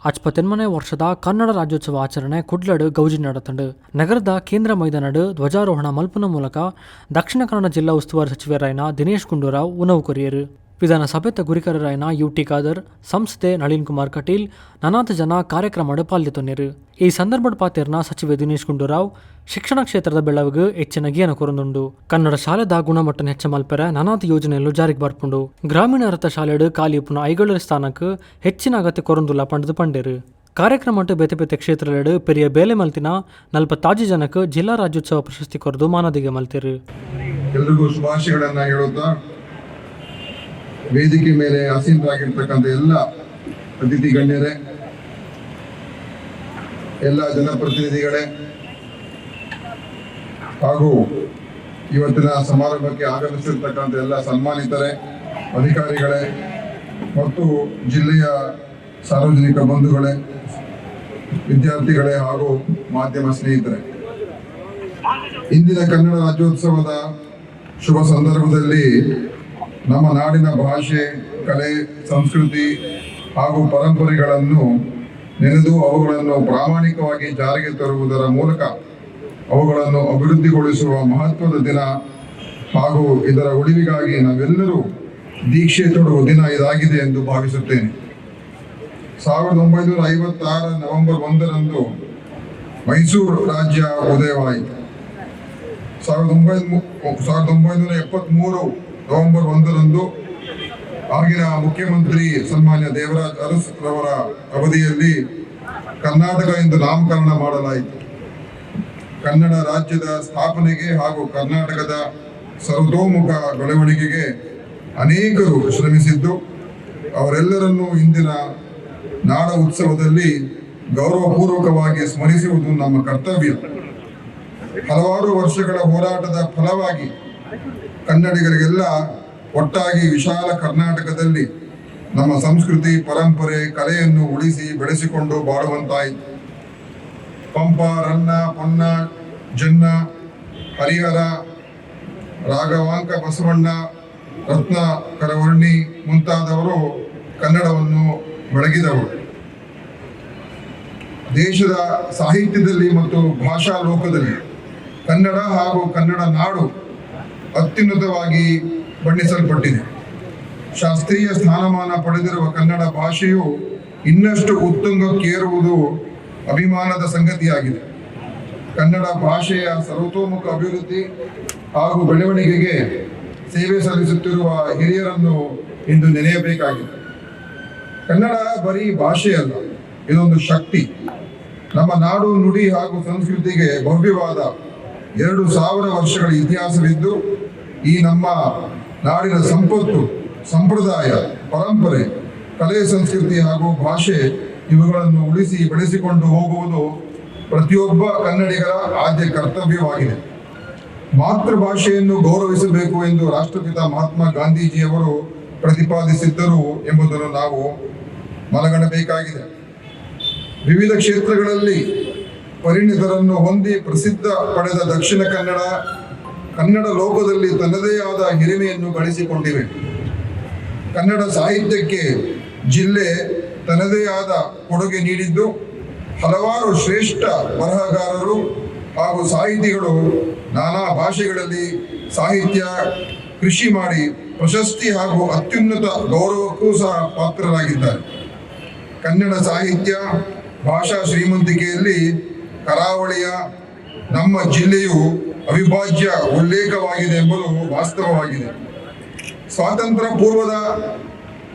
ಅಚ್ಚ ವರ್ಷದ ಕನ್ನಡ ರಾಜ್ಯೋತ್ಸವ ಆಚರಣೆ ಕುಡ್ಲಡ್ ಗೌಜಿ ನಡತಂಡು ನಗರದ ಕೇಂದ್ರ ಮೈದಾನಡ್ ಧ್ವಜಾರೋಹಣ ಮಲ್ಪನ ಮೂಲಕ ದಕ್ಷಿಣ ಕನ್ನಡ ಜಿಲ್ಲಾ ಉಸ್ತುವಾರಿ ಸಚಿವರಾಯನ ದಿನೇಶ್ ಗುಂಡೂರಾವ್ ಉಣವು ಕೊರಿಯರು. ವಿಧಾನಸಭೆತ ಗುರಿಕರರಾಯನ ಯುಟಿ ಖಾದರ್, ಸಂಸದೆ ನಳಿನ್ ಕುಮಾರ್ ಕಟೀಲ್, ನನಾತ ಜನ ಕಾರ್ಯಕ್ರಮಡ್ ಪಾಲ್ಗೊಳ್ಳುತ್ತಿದ್ದರು. ಈ ಸಂದರ್ಭದ ಪಾತೆರ್ನ ಸಚಿವ ದಿನೇಶ್ ಗುಂಡೂರಾವ್ ಶಿಕ್ಷಣ ಕ್ಷೇತ್ರದ ಬೆಳವಣಿಗೆ ಹೆಚ್ಚಿನ ಜ್ಞಾನ ಕೊರೊಂದುಂಡು. ಕನ್ನಡ ಶಾಲೆದ ಗುಣಮಟ್ಟನ ಹೆಚ್ಚ ಮಲ್ಪರೆ ನನಾತ ಯೋಜನೆಯಲ್ಲೂ ಜಾರಿಗೆ ಬರ್ಪುಂಡು. ಗ್ರಾಮೀಣ ಅರ್ಥ ಶಾಲೆಡ್ ಖಾಲಿ ಉಪ್ಪುನ ಐಗಳ ಸ್ಥಾನಕ್ಕೆ ಹೆಚ್ಚಿನ ಅಗತ್ಯ ಕೊರೊಂದುಲ್ಲ ಪಂಡದು ಪಂಡೇರು. ಕಾರ್ಯಕ್ರಮ ಬೇತೆ ಬೇತೆ ಕ್ಷೇತ್ರದೆಡೆ ಪೆರಿಯ ಬೇಲೆ ಮಲ್ತಿನ 40 ಜನಕ್ಕೆ ಜಿಲ್ಲಾ ರಾಜ್ಯೋತ್ಸವ ಪ್ರಶಸ್ತಿ ಕೊರೆದು ಮಾನದಿಗೆ ಮಲ್ತಿರು. ಎಲ್ರಿಗೂ ಶುಭಾಶಯಗಳನ್ನ ಹೇಳುತ್ತಾ, ವೇದಿಕೆ ಮೇಲೆ ಆಸೀನರಾಗಿರ್ತಕ್ಕಂಥ ಎಲ್ಲ ಅತಿಥಿ ಗಣ್ಯರೇ, ಎಲ್ಲ ಜನಪ್ರತಿನಿಧಿಗಳೇ ಹಾಗೂ ಇವತ್ತಿನ ಸಮಾರಂಭಕ್ಕೆ ಆಗಮಿಸಿರ್ತಕ್ಕಂಥ ಎಲ್ಲ ಸನ್ಮಾನಿತರೇ, ಅಧಿಕಾರಿಗಳೇ ಮತ್ತು ಜಿಲ್ಲೆಯ ಸಾರ್ವಜನಿಕ ಬಂಧುಗಳೇ, ವಿದ್ಯಾರ್ಥಿಗಳೇ ಹಾಗೂ ಮಾಧ್ಯಮ ಸ್ನೇಹಿತರೆ, ಇಂದಿನ ಕನ್ನಡ ರಾಜ್ಯೋತ್ಸವದ ಶುಭ ಸಂದರ್ಭದಲ್ಲಿ ನಮ್ಮ ನಾಡಿನ ಭಾಷೆ, ಕಲೆ, ಸಂಸ್ಕೃತಿ ಹಾಗೂ ಪರಂಪರೆಗಳನ್ನು ನೆನೆದು ಅವುಗಳನ್ನು ಪ್ರಾಮಾಣಿಕವಾಗಿ ಜಾರಿಗೆ ತರುವುದರ ಮೂಲಕ ಅವುಗಳನ್ನು ಅಭಿವೃದ್ಧಿಗೊಳಿಸುವ ಮಹತ್ವದ ದಿನ ಹಾಗೂ ಇದರ ಉಳಿವಿಗಾಗಿ ನಾವೆಲ್ಲರೂ ದೀಕ್ಷೆ ತೊಡುವ ದಿನ ಇದಾಗಿದೆ ಎಂದು ಭಾವಿಸುತ್ತೇನೆ. 1956 ನವೆಂಬರ್ 1ರಂದು ಮೈಸೂರು ರಾಜ್ಯ ಉದಯವಾಯಿತು. 1973 ನವೆಂಬರ್ 1ರಂದು ಆಗಿನ ಮುಖ್ಯಮಂತ್ರಿ ಸನ್ಮಾನ್ಯ ದೇವರಾಜ್ ಅರಸ್ ರವರ ಅವಧಿಯಲ್ಲಿ ಕರ್ನಾಟಕ ಎಂದು ನಾಮಕರಣ ಮಾಡಲಾಯಿತು. ಕನ್ನಡ ರಾಜ್ಯದ ಸ್ಥಾಪನೆಗೆ ಹಾಗೂ ಕರ್ನಾಟಕದ ಸರ್ವತೋಮುಖ ಬೆಳವಣಿಗೆಗೆ ಅನೇಕರು ಶ್ರಮಿಸಿದ್ದು, ಅವರೆಲ್ಲರನ್ನೂ ಇಂದಿನ ನಾಡ ಉತ್ಸವದಲ್ಲಿ ಗೌರವಪೂರ್ವಕವಾಗಿ ಸ್ಮರಿಸುವುದು ನಮ್ಮ ಕರ್ತವ್ಯ. ಹಲವಾರು ವರ್ಷಗಳ ಹೋರಾಟದ ಫಲವಾಗಿ ಕನ್ನಡಿಗರಿಗೆಲ್ಲ ಒಟ್ಟಾಗಿ ವಿಶಾಲ ಕರ್ನಾಟಕದಲ್ಲಿ ನಮ್ಮ ಸಂಸ್ಕೃತಿ, ಪರಂಪರೆ, ಕಲೆಯನ್ನು ಉಳಿಸಿ ಬೆಳೆಸಿಕೊಂಡು ಬಾಳುವಂತಾಯಿತು. ಪಂಪ, ರನ್ನ, ಪೊನ್ನ, ಜನ್ನ, ಹರಿಹರ, ರಾಘವಾಂಕ ಬಸವಣ್ಣ, ರತ್ನ ಕರವರ್ಣಿ ಮುಂತಾದವರು ಕನ್ನಡವನ್ನು ಬೆಳಗಿದವರು. ದೇಶದ ಸಾಹಿತ್ಯದಲ್ಲಿ ಮತ್ತು ಭಾಷಾ ಲೋಕದಲ್ಲಿ ಕನ್ನಡ ಹಾಗೂ ಕನ್ನಡ ನಾಡು ಅತ್ಯುನ್ನತವಾಗಿ ಬಣ್ಣಿಸಲ್ಪಟ್ಟಿದೆ. ಶಾಸ್ತ್ರೀಯ ಸ್ಥಾನಮಾನ ಪಡೆದಿರುವ ಕನ್ನಡ ಭಾಷೆಯು ಇನ್ನಷ್ಟು ಉತ್ತುಂಗಕ್ಕೇರುವುದು ಅಭಿಮಾನದ ಸಂಗತಿಯಾಗಿದೆ. ಕನ್ನಡ ಭಾಷೆಯ ಸರ್ವತೋಮುಖ ಅಭಿವೃದ್ಧಿ ಹಾಗೂ ಬೆಳವಣಿಗೆಗೆ ಸೇವೆ ಸಲ್ಲಿಸುತ್ತಿರುವ ಹಿರಿಯರನ್ನು ಇಂದು ನೆನೆಯಬೇಕಾಗಿದೆ. ಕನ್ನಡ ಬರೀ ಭಾಷೆಯಲ್ಲ, ಇದೊಂದು ಶಕ್ತಿ. ನಮ್ಮ ನಾಡು, ನುಡಿ ಹಾಗೂ ಸಂಸ್ಕೃತಿಗೆ ಭವ್ಯವಾದ 2000 ವರ್ಷಗಳ ಇತಿಹಾಸವಿದ್ದು, ಈ ನಮ್ಮ ನಾಡಿನ ಸಂಪತ್ತು, ಸಂಪ್ರದಾಯ, ಪರಂಪರೆ, ಕಲೆ, ಸಂಸ್ಕೃತಿ ಹಾಗೂ ಭಾಷೆ ಇವುಗಳನ್ನು ಉಳಿಸಿ ಬೆಳೆಸಿಕೊಂಡು ಹೋಗುವುದು ಪ್ರತಿಯೊಬ್ಬ ಕನ್ನಡಿಗರ ಆದ್ಯ ಕರ್ತವ್ಯವಾಗಿದೆ. ಮಾತೃಭಾಷೆಯನ್ನು ಗೌರವಿಸಬೇಕು ಎಂದು ರಾಷ್ಟ್ರಪಿತ ಮಹಾತ್ಮ ಗಾಂಧೀಜಿಯವರು ಪ್ರತಿಪಾದಿಸಿದ್ದರು ಎಂಬುದನ್ನು ನಾವು ಮನಗಣಬೇಕಾಗಿದೆ. ವಿವಿಧ ಕ್ಷೇತ್ರಗಳಲ್ಲಿ ಪರಿಣಿತರನ್ನು ಹೊಂದಿ ಪ್ರಸಿದ್ಧ ಪಡೆದ ದಕ್ಷಿಣ ಕನ್ನಡ ಲೋಕದಲ್ಲಿ ತನ್ನದೇ ಆದ ಹಿರಿಮೆಯನ್ನು ಗಳಿಸಿಕೊಂಡಿವೆ. ಕನ್ನಡ ಸಾಹಿತ್ಯಕ್ಕೆ ಜಿಲ್ಲೆ ತನ್ನದೇ ಆದ ಕೊಡುಗೆ ನೀಡಿದ್ದು, ಹಲವಾರು ಶ್ರೇಷ್ಠ ಬರಹಗಾರರು ಹಾಗೂ ಸಾಹಿತಿಗಳು ನಾನಾ ಭಾಷೆಗಳಲ್ಲಿ ಸಾಹಿತ್ಯ ಕೃಷಿ ಮಾಡಿ ಪ್ರಶಸ್ತಿ ಹಾಗೂ ಅತ್ಯುನ್ನತ ಗೌರವಕ್ಕೂ ಸಹ ಪಾತ್ರರಾಗಿದ್ದಾರೆ. ಕನ್ನಡ ಸಾಹಿತ್ಯ ಭಾಷಾ ಶ್ರೀಮಂತಿಕೆಯಲ್ಲಿ ಕರಾವಳಿಯ ನಮ್ಮ ಜಿಲ್ಲೆಯು ಅವಿಭಾಜ್ಯ ಉಲ್ಲೇಖವಾಗಿದೆ ಎಂಬುದು ವಾಸ್ತವವಾಗಿದೆ. ಸ್ವಾತಂತ್ರ್ಯ ಪೂರ್ವದ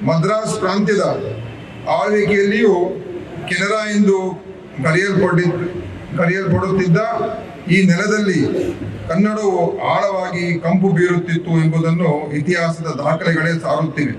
ಮದ್ರಾಸ್ ಪ್ರಾಂತ್ಯದ ಆಳ್ವಿಕೆಯಲ್ಲಿಯೂ ಕೆನರಾ ಎಂದು ಕರೆಯಲ್ಪಡುತ್ತಿದ್ದ ಈ ನೆಲದಲ್ಲಿ ಕನ್ನಡವು ಆಳವಾಗಿ ಕಂಪು ಬೀರುತ್ತಿತ್ತು ಎಂಬುದನ್ನು ಇತಿಹಾಸದ ದಾಖಲೆಗಳೇ ಸಾರುತ್ತಿವೆ.